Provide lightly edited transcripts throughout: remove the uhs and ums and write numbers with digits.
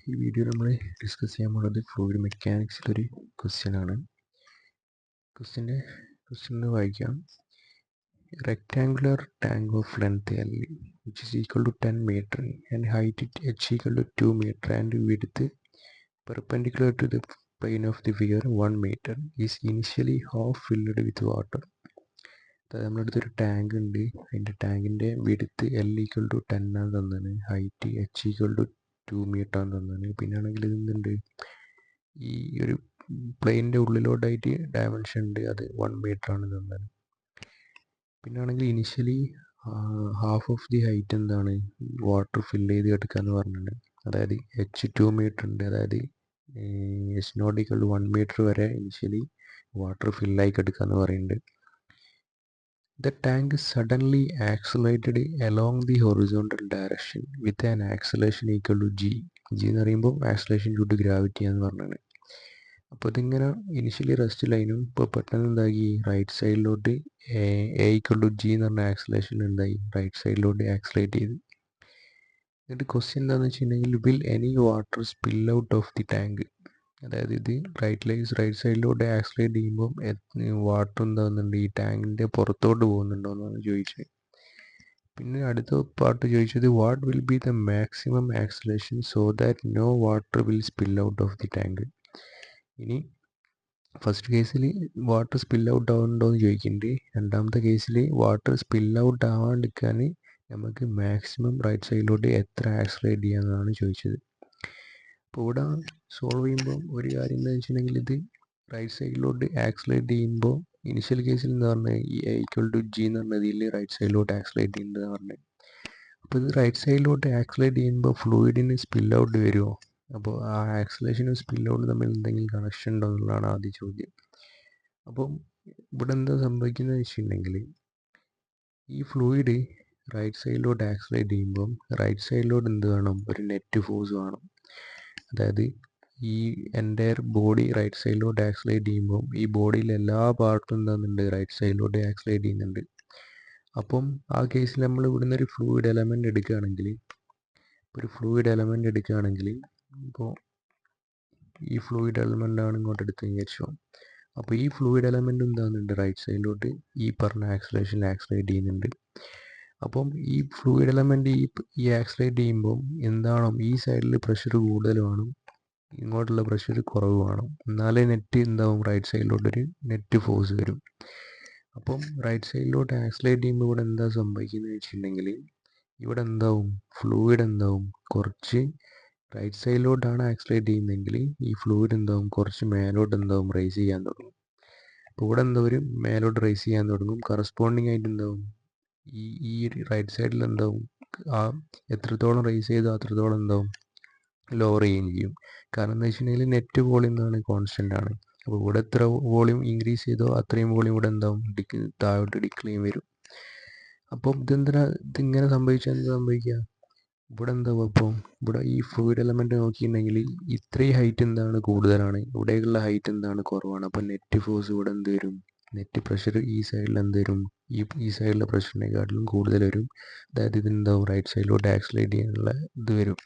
ഈ വീഡിയോയിൽ നമ്മൾ ഡിസ്കസ് ചെയ്യാൻ പോകുന്നത് ഫ്ലൂയിഡ് മെക്കാനിക്സിലൊരു ക്വസ്റ്റ്യനാണ്. ക്വസ്റ്റ്യൻ വായിക്കാം. Rectangular tank of length L which is equal to 10 meter and height h equal to 2 meter and width perpendicular to the plane of the figure 1 meter is initially half filled with water. അതായത് നമ്മുടെ അടുത്തൊരു tank ഉണ്ട്. അതിൻ്റെ ടാങ്കിൻ്റെ width L equal to 10 ആണ് തന്നത്, height h equal to 2 meter ആണ് തന്നത്. പിന്നെ ആണെങ്കിൽ ഇതുണ്ട്, ഈ ഒരു പ്ലെയിനിൻ്റെ ഉള്ളിലോട്ടായിട്ട് ഡയമെൻഷൻ ഉണ്ട്, അത് 1 meter ആണ് തന്നത്. പിന്നെ ആണെങ്കിൽ initially half of the height എന്താണ്, വാട്ടർ ഫില്ല് ചെയ്ത് എടുക്കാമെന്ന് പറഞ്ഞിട്ടുണ്ട്. അതായത് h 2 meter ഉണ്ട്, അതായത് h not equal to 1 meter വരെ ഇനിഷ്യലി വാട്ടർ ഫില്ലായി എടുക്കാമെന്ന് പറയുന്നുണ്ട്. The tank suddenly accelerated along the horizontal direction with an acceleration equal to g. G എന്ന് പറയുമ്പോൾ ആക്സലേഷൻ ഡ്യൂ ടു ഗ്രാവിറ്റി എന്ന് പറഞ്ഞാണ്. അപ്പോൾ ഇതിങ്ങനെ ഇനിഷ്യലി റെസ്റ്റിലായിരുന്നു. ഇപ്പോൾ പെട്ടെന്ന് എന്താക്കി, റൈറ്റ് സൈഡിലോട്ട് എ ഈക്വൽ ടു ജി എന്ന് പറഞ്ഞ ആക്സലേഷൻ എന്തായി, റൈറ്റ് സൈഡിലോട്ട് ആക്സലേറ്റ് ചെയ്ത്. എന്നിട്ട് ക്വസ്റ്റ്യൻ എന്താണെന്ന് വെച്ചിട്ടുണ്ടെങ്കിൽ, will any water spill out of the tank. അതായത് ഇത് റൈറ്റ് സൈഡിലോട്ട് ആക്സലേറ്റ് ചെയ്യുമ്പോൾ വാട്ടർ എന്താകുന്നുണ്ട്, ഈ ടാങ്കിൻ്റെ പുറത്തോട്ട് പോകുന്നുണ്ടോ എന്നാണ് ചോദിച്ചത്. പിന്നെ അടുത്ത പാർട്ട് ചോദിച്ചത്, what will be the maximum acceleration so that no water will spill out of the tank. ഇനി ഫസ്റ്റ് കേസിൽ വാട്ടർ സ്പിൽ ഔട്ട് ആവുന്നുണ്ടോ എന്ന് ചോദിക്കുന്നുണ്ട്. രണ്ടാമത്തെ കേസിൽ വാട്ടർ സ്പിൽ ഔട്ട് ആവാണ്ടിരിക്കാൻ നമുക്ക് മാക്സിമം റൈറ്റ് സൈഡിലോട്ട് എത്ര ആക്സലേറ്റ് ചെയ്യാമെന്നാണ് ചോദിച്ചത്. അപ്പോൾ ഇവിടെ സോൾവ് ചെയ്യുമ്പോൾ ഒരു കാര്യം എന്താണെന്ന് വെച്ചിട്ടുണ്ടെങ്കിൽ, ഇത് റൈറ്റ് സൈഡിലോട്ട് ആക്സലേറ്റ് ചെയ്യുമ്പോൾ ഇനിഷ്യൽ കേസിൽ എന്താ പറഞ്ഞത്, ഈ എ ഈക്വൽ ടു ജി എന്ന് പറഞ്ഞതിൽ റൈറ്റ് സൈഡിലോട്ട് ആക്സലേറ്റ് ചെയ്യുന്നതെന്ന് പറഞ്ഞത്. അപ്പോൾ ഇത് റൈറ്റ് സൈഡിലോട്ട് ആക്സലേറ്റ് ചെയ്യുമ്പോൾ ഫ്ലൂയിഡിന് സ്പിൽ ഔട്ട് വരുമോ, അപ്പോൾ ആ ആക്സലേഷനും സ്പിൽ ഔട്ട് തമ്മിൽ എന്തെങ്കിലും കണക്ഷൻ ഉണ്ടോ എന്നുള്ളതാണ് ആദ്യ ചോദ്യം. അപ്പം ഇവിടെ എന്താ സംഭവിക്കുന്നത് വെച്ചിട്ടുണ്ടെങ്കിൽ, ഈ ഫ്ലൂയിഡ് റൈറ്റ് സൈഡിലോട്ട് ആക്സലേറ്റ് ചെയ്യുമ്പോൾ റൈറ്റ് സൈഡിലോട്ട് എന്ത് വേണം, ഒരു നെറ്റ് ഫോഴ്സ് വേണം. അതായത് ഈ എൻ്റയർ ബോഡി റൈറ്റ് സൈഡിലോട്ട് ആക്സലേറ്റ് ചെയ്യുമ്പോൾ ഈ ബോഡിയിലെ എല്ലാ പാർട്ടും എന്താകുന്നുണ്ട്, റൈറ്റ് സൈഡിലോട്ട് ആക്സലേറ്റ് ചെയ്യുന്നുണ്ട്. അപ്പം ആ കേസിൽ നമ്മൾ ഇവിടുന്ന് ഒരു ഫ്ലൂയിഡ് എലമെൻ്റ് എടുക്കുകയാണെങ്കിൽ, ഇപ്പോൾ ഈ ഫ്ലൂയിഡ് എലമെൻ്റ് ആണ് ഇങ്ങോട്ട് എടുത്ത് വിചാരിച്ചോ. അപ്പോൾ ഈ ഫ്ലൂയിഡ് എലമെൻ്റ് എന്താകുന്നുണ്ട്, റൈറ്റ് സൈഡിലോട്ട് ഈ പറഞ്ഞ ആക്സലേഷനിൽ ആക്സലേറ്റ് ചെയ്യുന്നുണ്ട്. അപ്പം ഈ ഫ്ലൂയിഡ് എലമെൻ്റ് ഈ ആക്സലേറ്റ് ചെയ്യുമ്പോൾ എന്താണോ, ഈ സൈഡിൽ പ്രഷർ കൂടുതൽ വേണം, ഇങ്ങോട്ടുള്ള പ്രഷർ കുറവ് വേണം, എന്നാലേ നെറ്റ് എന്താവും, റൈറ്റ് സൈഡിലോട്ടൊരു നെറ്റ് ഫോഴ്സ് വരും. അപ്പം റൈറ്റ് സൈഡിലോട്ട് ആക്സലേറ്റ് ചെയ്യുമ്പോൾ ഇവിടെ എന്താ സംഭവിക്കുന്നത് വെച്ചിട്ടുണ്ടെങ്കിൽ, ഇവിടെ എന്താവും, ഫ്ലൂയിഡ് എന്താവും, കുറച്ച് റൈറ്റ് സൈഡിലോട്ടാണ് ആക്സലേറ്റ് ചെയ്യുന്നതെങ്കിൽ ഈ ഫ്ലൂയിഡ് എന്താവും, കുറച്ച് മേലോട്ട് എന്താവും, റൈസ് ചെയ്യാൻ തുടങ്ങും. അപ്പോൾ ഇവിടെ എന്താ ഒരു മേലോട്ട് റൈസ് ചെയ്യാൻ തുടങ്ങും. കറസ്പോണ്ടിങ് ആയിട്ട് എന്താവും, ഈ റൈറ്റ് സൈഡിൽ എന്താവും, ആ എത്രത്തോളം റൈസ് ചെയ്തോ അത്രത്തോളം എന്താവും, ലോവർ ചെയ്യുകയും ചെയ്യും. കാരണം എന്താ വെച്ചിട്ടുണ്ടെങ്കിൽ നെറ്റ് വോളിയം എന്താണ്, കോൺസ്റ്റൻ്റ് ആണ്. അപ്പോൾ ഇവിടെ എത്ര വോളിയം ഇൻക്രീസ് ചെയ്തോ അത്രയും വോളിയം ഇവിടെ എന്താവും, താഴോട്ട് ഡിക്ലൈൻ വരും. അപ്പം ഇതിങ്ങനെ സംഭവിച്ചാൽ എന്താ സംഭവിക്കുക, ഇവിടെ എന്താവും, അപ്പോൾ ഇവിടെ ഈ ഫ്ലൂയിഡ് എലമെൻ്റ് നോക്കിയിട്ടുണ്ടെങ്കിൽ ഇത്രയും ഹൈറ്റ് എന്താണ് കൂടുതലാണ്, ഇവിടേക്കുള്ള ഹൈറ്റ് എന്താണ് കുറവാണ്. അപ്പോൾ നെറ്റ് ഫോഴ്സ് ഇവിടെ എന്ത് വരും, നെറ്റ് പ്രഷർ ഈ സൈഡിൽ എന്ത് വരും, ഈ സൈഡിലെ പ്രഷറിനെക്കാട്ടിലും കൂടുതൽ വരും. അതായത് ഇതെന്താവും, റൈറ്റ് സൈഡിലോട്ട് ആക്സലേറ്റ് ചെയ്യാനുള്ള ഇത് വരും.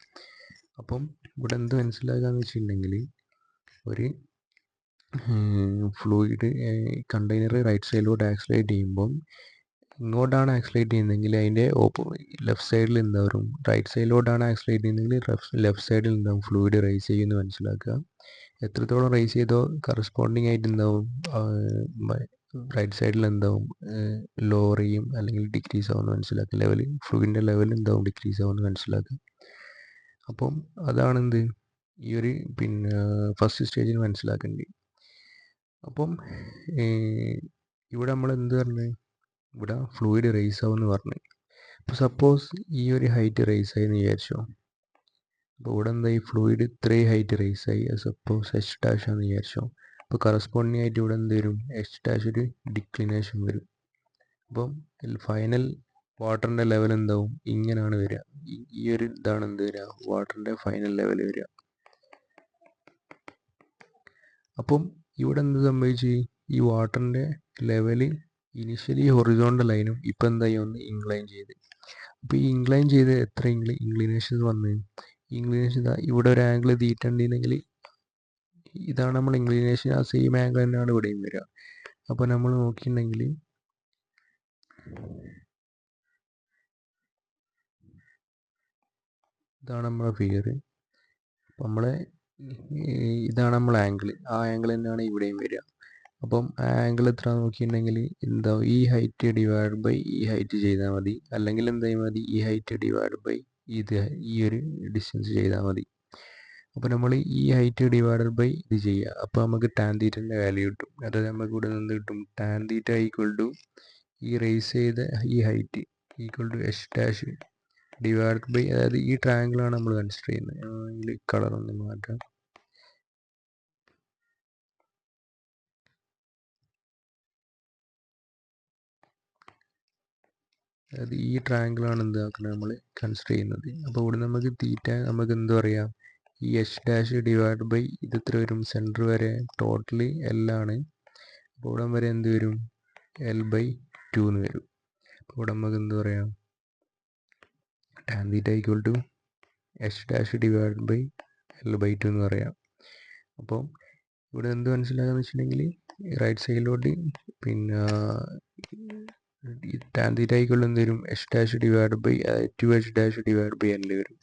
അപ്പം ഇവിടെ എന്ത് മനസ്സിലാക്കാന്ന് വെച്ചിട്ടുണ്ടെങ്കിൽ, ഒരു ഫ്ലൂയിഡ് കണ്ടെയ്നർ റൈറ്റ് സൈഡിലോട്ട് ആക്സലേറ്റ് ചെയ്യുമ്പം ഇങ്ങോട്ടാണ് ആക്സലേറ്റ് ചെയ്യുന്നതെങ്കിൽ അതിൻ്റെ ലെഫ്റ്റ് സൈഡിൽ എന്താ വരും, റൈറ്റ് സൈഡിലോട്ടാണ് ആക്സലേറ്റ് ചെയ്യുന്നതെങ്കിൽ ലെഫ്റ്റ് സൈഡിൽ എന്താവും, ഫ്ലൂയിഡ് റൈസ് ചെയ്യുമെന്ന് മനസ്സിലാക്കുക. എത്രത്തോളം റൈസ് ചെയ്തോ കറസ്പോണ്ടിങ് ആയിട്ട് എന്താവും, റൈറ്റ് സൈഡിൽ എന്താവും, ലോവർ ചെയ്യും അല്ലെങ്കിൽ ഡിക്രീസ് ആവുമെന്ന് മനസ്സിലാക്കുക. ഫ്ലൂയിഡിൻ്റെ ലെവൽ എന്താവും, ഡിക്രീസ് ആവുമെന്ന് മനസ്സിലാക്കുക. അപ്പം അതാണെന്ത്, ഈ ഒരു ഫസ്റ്റ് സ്റ്റേജിൽ മനസ്സിലാക്കേണ്ടത്. അപ്പം ഇവിടെ നമ്മൾ എന്ത് പറഞ്ഞു, ഇവിടെ ഫ്ലൂയിഡ് റൈസ് ആവുമെന്ന് പറഞ്ഞു. അപ്പോൾ സപ്പോസ് ഈ ഒരു ഹൈറ്റ് റൈസ് ആയി എന്ന് വിചാരിച്ചോ. അപ്പോൾ ഇവിടെ എന്താ, ഈ ഫ്ലൂയിഡ് ഇത്രയും ഹൈറ്റ് റൈസ് ആയി, സപ്പോസ് എച്ച് ഡാഷ് ആണെന്ന് വിചാരിച്ചോ. അപ്പോൾ കറസ്പോണ്ടിങ് ആയിട്ട് ഇവിടെ എന്ത് വരും, എച്ച് ഡാഷ് ഒരു ഡിക്ലിനേഷൻ വരും. അപ്പം ഫൈനൽ വാട്ടറിൻ്റെ ലെവൽ എന്താവും, ഇങ്ങനെയാണ് വരിക. ഈ ഒരു ഇതാണ് എന്ത് വരിക, വാട്ടറിൻ്റെ ഫൈനൽ ലെവൽ വരിക. അപ്പം ഇവിടെ എന്ത് സംഭവിച്ചു, ഈ വാട്ടറിൻ്റെ ലെവൽ ഇനിഷ്യലി ഹൊറിസോണ്ടൽ ലൈനും ഇപ്പം എന്തായി ഒന്ന് ഇൻക്ലൈൻ ചെയ്ത്. അപ്പോൾ ഈ ഇൻക്ലൈൻ ചെയ്ത് എത്ര ഇൻക്ലിനേഷൻ വന്ന്, ഇൻക്ലിനേഷൻ ഇവിടെ ഒരു ആംഗിൾ തീറ്റ ഉണ്ടെങ്കിൽ ഇതാണ് നമ്മൾ ഇൻക്ലിനേഷൻ, ആ സെയിം ആംഗിൾ തന്നെയാണ് ഇവിടെയും വരിക. അപ്പോൾ നമ്മൾ നോക്കിയിട്ടുണ്ടെങ്കിൽ ഇതാണ് നമ്മളെ ഫിഗർ. അപ്പം നമ്മളെ ഇതാണ് നമ്മളെ ആംഗിൾ, ആ ആംഗിൾ തന്നെയാണ് ഇവിടെയും വരിക. അപ്പം ആ ആംഗിൾ എത്ര നോക്കിയിട്ടുണ്ടെങ്കിൽ എന്താ, ഈ ഹൈറ്റ് ഡിവൈഡ് ബൈ ഈ ഹൈറ്റ് ചെയ്താൽ മതി, അല്ലെങ്കിൽ എന്തായാൽ മതി ഈ ഹൈറ്റ് ഡിവൈഡ് ബൈ ഇത്, ഈ ഒരു ഡിസ്റ്റൻസ് ചെയ്താൽ മതി. അപ്പോൾ നമ്മൾ ഈ ഹൈറ്റ് ഡിവൈഡഡ് ബൈ ഇത് ചെയ്യുക, അപ്പോൾ നമുക്ക് ടാൻ തീറ്റൻ്റെ വാല്യൂ കിട്ടും. അതായത് നമുക്ക് ഇവിടെ നിന്ന് കിട്ടും ടാൻ തീറ്റ ഈക്വൽ ടു ഈ റേസ് ചെയ്ത ഈ height equal to H dash divide by, അതായത് ഈ ട്രയാങ്കിളാണ് നമ്മൾ കൺസിഡർ ചെയ്യുന്നത്. ഇതിൽ കളർ ഒന്ന് മാറ്റാം. അതായത് ഈ ട്രയാങ്കിളാണ് എന്താക്കുന്നത് നമ്മൾ കൺസിഡർ ചെയ്യുന്നത്. അപ്പോൾ ഇവിടെ നമുക്ക് തീറ്റ നമുക്ക് എന്ത് പറയാം, ഈ എച്ച് ഡാഷ് ഡിവൈഡ് ബൈ ഇത് എത്ര വരും, സെൻറ്റർ വരെ ടോട്ടലി എൽ ആണ്. അപ്പോൾ ഇവിടെ വരെ എന്ത് വരും, എൽ ബൈ 2 എന്ന് വരും. അപ്പോൾ ഇവിടെ നമുക്ക് എന്ത് പറയാം, tan theta equal to H dash divide by L by 2 എന്ന് പറയാം. അപ്പോൾ ഇവിടെ എന്ത് മനസ്സിലാക്കാന്ന് വെച്ചിട്ടുണ്ടെങ്കിൽ റൈറ്റ് സൈഡിലോട്ട് പിന്നെ ടാൻ തീറ്റ ഈക്വൽ എന്ത് വരും, H dash divide by 2h dash divide by L വരും.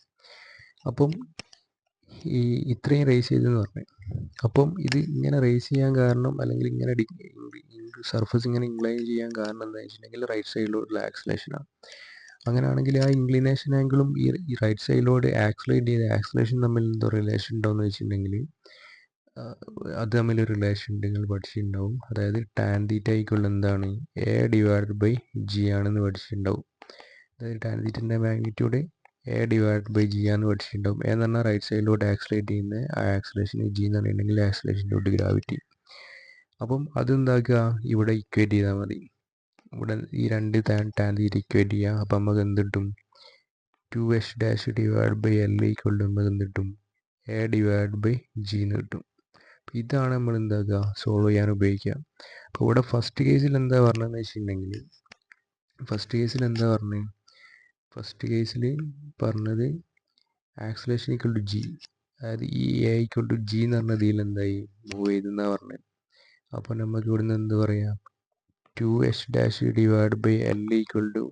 അപ്പം ഈ ഇത്രയും റേസ് ചെയ്തെന്ന് പറഞ്ഞു. അപ്പം ഇത് ഇങ്ങനെ റേസ് ചെയ്യാൻ കാരണം, അല്ലെങ്കിൽ ഇങ്ങനെ സർഫസ് ഇങ്ങനെ ഇൻക്ലൈൻ ചെയ്യാൻ കാരണം എന്താണെന്ന് വെച്ചിട്ടുണ്ടെങ്കിൽ റൈറ്റ് സൈഡിലോട്ടുള്ള ആക്സലേഷനാണ്. അങ്ങനെയാണെങ്കിൽ ആ ഇൻക്ലിനേഷൻ ആംഗിളും ഈ റൈറ്റ് സൈഡിലോട്ട് ആക്സലേറ്റ് ചെയ്ത ആക്സലേഷൻ തമ്മിൽ എന്തോ റിലേഷൻ ഉണ്ടോയെന്ന് വെച്ചിട്ടുണ്ടെങ്കിൽ അത് തമ്മിലൊരു റിലേഷൻ ഉണ്ട്, നിങ്ങൾ പഠിച്ചിട്ടുണ്ടാവും. അതായത് ടാൻ തീറ്റ ഈക്വൽ എന്താണ്, എ ഡിവൈഡ് ബൈ ജി ആണെന്ന് പഠിച്ചിട്ടുണ്ടാവും. അതായത് ടാൻ തീറ്റൻ്റെ magnitude a divide by g ആണെന്ന് പഠിച്ചിട്ടുണ്ടാവും. എന്ന് പറഞ്ഞാൽ റൈറ്റ് സൈഡിലോട്ട് ആക്സലേറ്റ് ചെയ്യുന്ന ആ ആക്സലേഷൻ ജി എന്ന് പറഞ്ഞിട്ടുണ്ടെങ്കിൽ ആക്സലേഷൻ ഡോട്ട് ഗ്രാവിറ്റി. അപ്പം അതെന്താക്കുക, ഇവിടെ ഇക്വേറ്റ് ചെയ്താൽ മതി. ഇവിടെ ഈ രണ്ട് ടാൻ തീറ്റ ഇക്വേറ്റ് ചെയ്യുക. അപ്പം നമുക്ക് എന്ത് കിട്ടും, 2h dash divide by L equal to നമുക്ക് എന്ത് കിട്ടും, എ ഡിവൈഡ് ബൈ ജി എന്ന് കിട്ടും. ഇതാണ് നമ്മൾ എന്താക്കുക സോൾവ് ചെയ്യാൻ ഉപയോഗിക്കുക. അപ്പോൾ ഇവിടെ ഫസ്റ്റ് കേസിൽ എന്താ പറഞ്ഞതെന്ന് വെച്ചിട്ടുണ്ടെങ്കിൽ, ഫസ്റ്റ് കേസിൽ പറഞ്ഞത് ആക്സലേഷൻ ഈക്വൽ ടു ജി, അതായത് ഈ എ ഈക്വൽ ടു ജി എന്ന് പറഞ്ഞ ഇതിൽ എന്തായി മൂവ് ചെയ്തെന്നാണ് പറഞ്ഞത്. അപ്പോൾ നമുക്ക് ഇവിടുന്ന് എന്ത് പറയാം, 2h dash divide by L equal to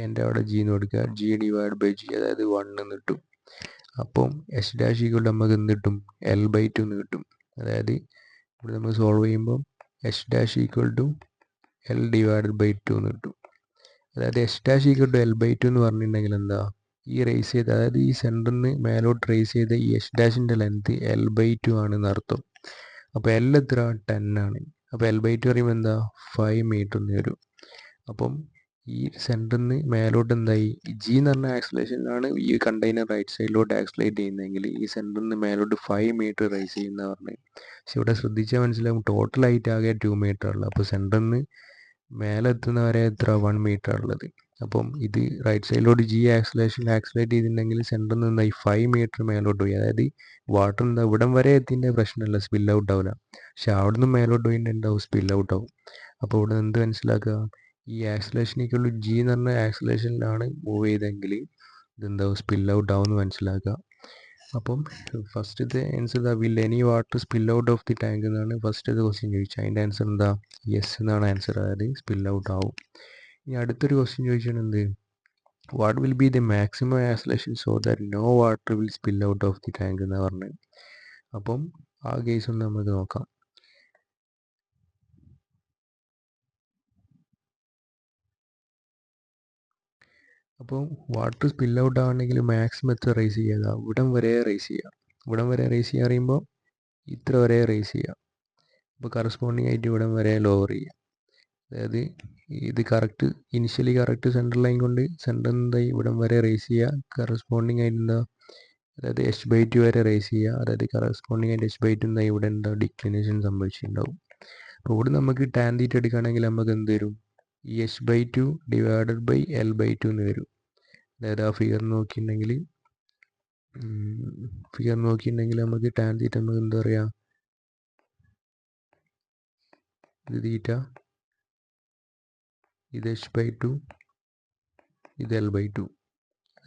എൻ്റെ അവിടെ ജി എന്ന് കൊടുക്കുക, ജി ഡിവൈഡ് ബൈ ജി, അതായത് 1 എന്ന് കിട്ടും. അപ്പം എച്ച് ഡാഷ് ഈക്വൽ ടു നമുക്ക് എന്ത് കിട്ടും, എൽ ബൈ 2 എന്ന് കിട്ടും. അതായത് ഇവിടെ നമ്മൾ സോൾവ് ചെയ്യുമ്പോൾ H dash equal to L divide by 2 എന്ന് കിട്ടും. അതായത് H dash equal to L by 2 എന്ന് പറഞ്ഞിട്ടുണ്ടെങ്കിൽ എന്താ, ഈ റേസ് ചെയ്ത്, അതായത് ഈ സെൻറ്ററിൽ നിന്ന് മേലോട്ട് റേസ് ചെയ്ത ഈ എച്ച് ഡാഷിൻ്റെ ലെങ്ത് എൽ ബൈ 2 ആണെന്ന് അർത്ഥം. അപ്പോൾ എൽ എത്ര, 10 ആണ്. അപ്പോൾ എൽ ബൈ 2 പറയുമ്പോൾ എന്താ, 5 മീറ്റർ എന്ന് വരും. അപ്പം ഈ സെൻറ്ററിൽ നിന്ന് മേലോട്ട് എന്തായി, ജി എന്ന് പറഞ്ഞ ആക്സലേഷനിലാണ് ഈ കണ്ടെയ്നർ റൈറ്റ് സൈഡിലോട്ട് ആക്സലേറ്റ് ചെയ്യുന്നതെങ്കിൽ ഈ സെൻറ്ററിൽ നിന്ന് മേലോട്ട് 5 മീറ്റർ റൈസ് ചെയ്യുന്ന പറഞ്ഞത്. പക്ഷെ ഇവിടെ ശ്രദ്ധിച്ചാൽ മനസ്സിലാവും ടോട്ടൽ ഹൈറ്റ് ആകെ 2 മീറ്റർ ഉള്ളത്. അപ്പോൾ സെൻറ്ററിൽ നിന്ന് മേലെ എത്തുന്നവരെ എത്ര, 1 മീറ്റർ ഉള്ളത്. അപ്പം ഇത് റൈറ്റ് സൈഡിലോട്ട് ജി ആക്സലേറ്റ് ചെയ്തിട്ടുണ്ടെങ്കിൽ സെൻറ്ററിൽ നിന്ന് ഈ 5 മീറ്റർ മേലോട്ട് പോയി. അതായത് വാട്ടർ എന്താ ഇവിടം വരെ എത്തിൻ്റെ പ്രശ്നമല്ല, സ്പിൽ ഔട്ട് ആവില്ല. പക്ഷെ അവിടെ നിന്ന് മേലോട്ട് പോയിട്ടുണ്ടാവും, സ്പിൽ ഔട്ട് ആവും. അപ്പോൾ ഇവിടെ എന്ത് മനസ്സിലാക്കുക, ഈ ആക്സലേഷൻ ഈക്വൽ ജി എന്ന് പറഞ്ഞ ആക്സലേഷനിലാണ് മൂവ് ചെയ്തെങ്കിൽ ഇതെന്താവും, സ്പിൽ ഔട്ട് ആവും എന്ന് മനസ്സിലാക്കുക. അപ്പം ഫസ്റ്റത്തെ ആൻസർ എന്താ, will any water spill out of the tank എന്നാണ് ഫസ്റ്റത്തെ ക്വസ്റ്റ്യൻ ചോദിച്ചത്. അതിൻ്റെ ആൻസർ എന്താ, യെസ് എന്നാണ് ആൻസർ, അതായത് സ്പിൽ ഔട്ട് ആവും. ഇനി അടുത്തൊരു ക്വസ്റ്റ്യൻ ചോദിച്ചാൽ എന്ത്, what will be the maximum acceleration so that no water will spill out of the tank എന്ന് പറഞ്ഞത്. അപ്പം ആ കേസ് ഒന്ന് നമുക്ക് നോക്കാം. അപ്പോൾ വാട്ടർ സ്പിൽ ഔട്ട് ആവണമെങ്കിൽ മാക്സിമം എത്ര റേസ് ചെയ്യുക, ഇവിടം വരെ റേസ് ചെയ്യുക. ഇവിടം വരെ റേസ് ചെയ്യുക പറയുമ്പോൾ ഇത്ര വരെ റേസ് ചെയ്യുക. അപ്പോൾ കറസ്പോണ്ടിങ് ആയിട്ട് ഇവിടം വരെ ലോവർ ചെയ്യുക. അതായത് ഇത് correct initially correct central line കൊണ്ട് സെൻറ്റർ എന്തായി ഇവിടം വരെ റേസ് ചെയ്യുക. കറസ്പോണ്ടിങ് ആയിട്ട് എന്താ, അതായത് എച്ച് ബൈ 2 വരെ റേസ് ചെയ്യുക. അതായത് കറസ്പോണ്ടിങ് ആയിട്ട് എച്ച് ബൈ 2 എന്തായി ഇവിടെ എന്താ ഡിക്ലിനേഷൻ സംഭവിച്ചിട്ടുണ്ടാവും. അപ്പോൾ ഇവിടെ നമുക്ക് ടാൻ തീറ്റ എടുക്കുകയാണെങ്കിൽ നമുക്ക് എന്ത് വരും, ഈ H by 2 divided by L by 2 എന്ന് വരും. അതായത് ആ ഫിഗർ നോക്കിയിട്ടുണ്ടെങ്കിൽ നമുക്ക് ടാൻ തീറ്റ നമുക്ക് എന്താ പറയുക, ഇത് തീറ്റ, ഇത് എച്ച് ബൈ 2, ഇത് എൽ ബൈ 2.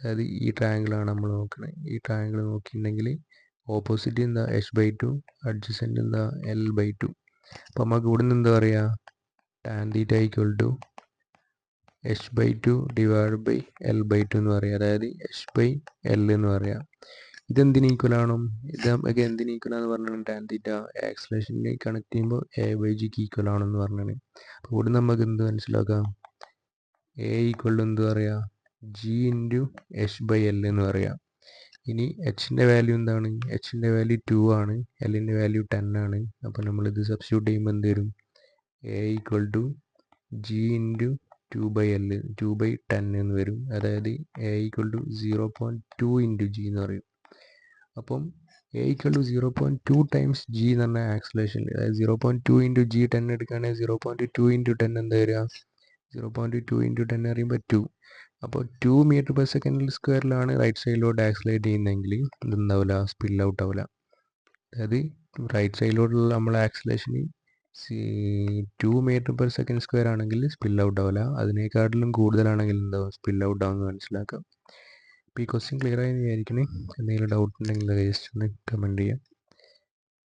അതായത് ഈ ട്രയാങ്കിളാണ് നമ്മൾ നോക്കുന്നത്. ഈ ട്രയാങ്കിൾ നോക്കിയിട്ടുണ്ടെങ്കിൽ ഓപ്പോസിറ്റ് എന്താ h/2, അഡ്ജസൻറ്റ് എന്താ l/2. അപ്പോൾ നമുക്ക് ഇവിടെ നിന്ന് എന്താ പറയുക, tan θ h/2 divide by l/2 എന്ന് പറയാം, അതായത് h/l എന്ന് പറയാം. ഇതെന്തിന് ഈക്വൽ ആണ്? ഇത് നമുക്ക് എന്തിന് ഈക്വൽ ആണെന്ന് പറഞ്ഞാൽ tan θ ആക്സിലേഷനെ കണക്ട് ചെയ്യുമ്പോൾ a/gക്ക് ഈക്വൽ ആണെന്ന് പറഞ്ഞാണ്. അപ്പോൾ ഇവിടെ നമുക്ക് എന്ത് മനസ്സിലാക്കാം, a ഈക്വൽ ടു എന്ത് പറയാം, g ഇൻറ്റു h/l എന്ന് പറയാം. ഇനി എച്ചിൻ്റെ വാല്യൂ എന്താണ്, എച്ചിൻ്റെ വാല്യൂ 2 ആണ്, എല്ലിൻ്റെ വാല്യൂ 10 ആണ്. അപ്പോൾ നമ്മളിത് സബ്സ്റ്റിറ്റ്യൂട്ട് ചെയ്യുമ്പോൾ എന്ത് വരും, a equal to g into 2/l 2/10 എന്ന് വരും. അതായത് a equal to 0.2 into g എന്ന് പറയും. അപ്പം a equal to 0.2 times g എന്ന് പറഞ്ഞാൽ ആക്സിലേഷൻ, അതായത് 0.2 ഇൻറ്റു g 10 എടുക്കുകയാണെങ്കിൽ 0.2 ഇൻറ്റു 10 എന്താ വരിക, 0.2 ഇൻറ്റു 10 പറയുമ്പോൾ 2. അപ്പോൾ 2 മീറ്റർ പെർ സെക്കൻഡ് സ്ക്വയറിലാണ് റൈറ്റ് സൈഡിലോട്ട് ആക്സിലേറ്റ് ചെയ്യുന്നതെങ്കിൽ ഇതുണ്ടാവില്ല, സ്പിൽ ഔട്ട് ആവില്ല. അതായത് റൈറ്റ് സൈഡിലോട്ടുള്ള നമ്മളെ ആക്സിലേഷന് 2 മീറ്റർ പെർ സെക്കൻഡ് സ്ക്വയർ ആണെങ്കിൽ സ്പിൽ ഔട്ട് ആവില്ല, അതിനേക്കാട്ടിലും കൂടുതലാണെങ്കിൽ എന്താവും, സ്പിൽ ഔട്ട് ആവുമെന്ന് മനസ്സിലാക്കാം. അപ്പോൾ ഈ ക്വസ്റ്റ്യൻ ക്ലിയർ ആയി വിചാരിക്കണേ. എന്തെങ്കിലും ഡൗട്ട് ഉണ്ടെങ്കിൽ ജസ്റ്റ് ഒന്ന് കമൻറ്റ് ചെയ്യാം.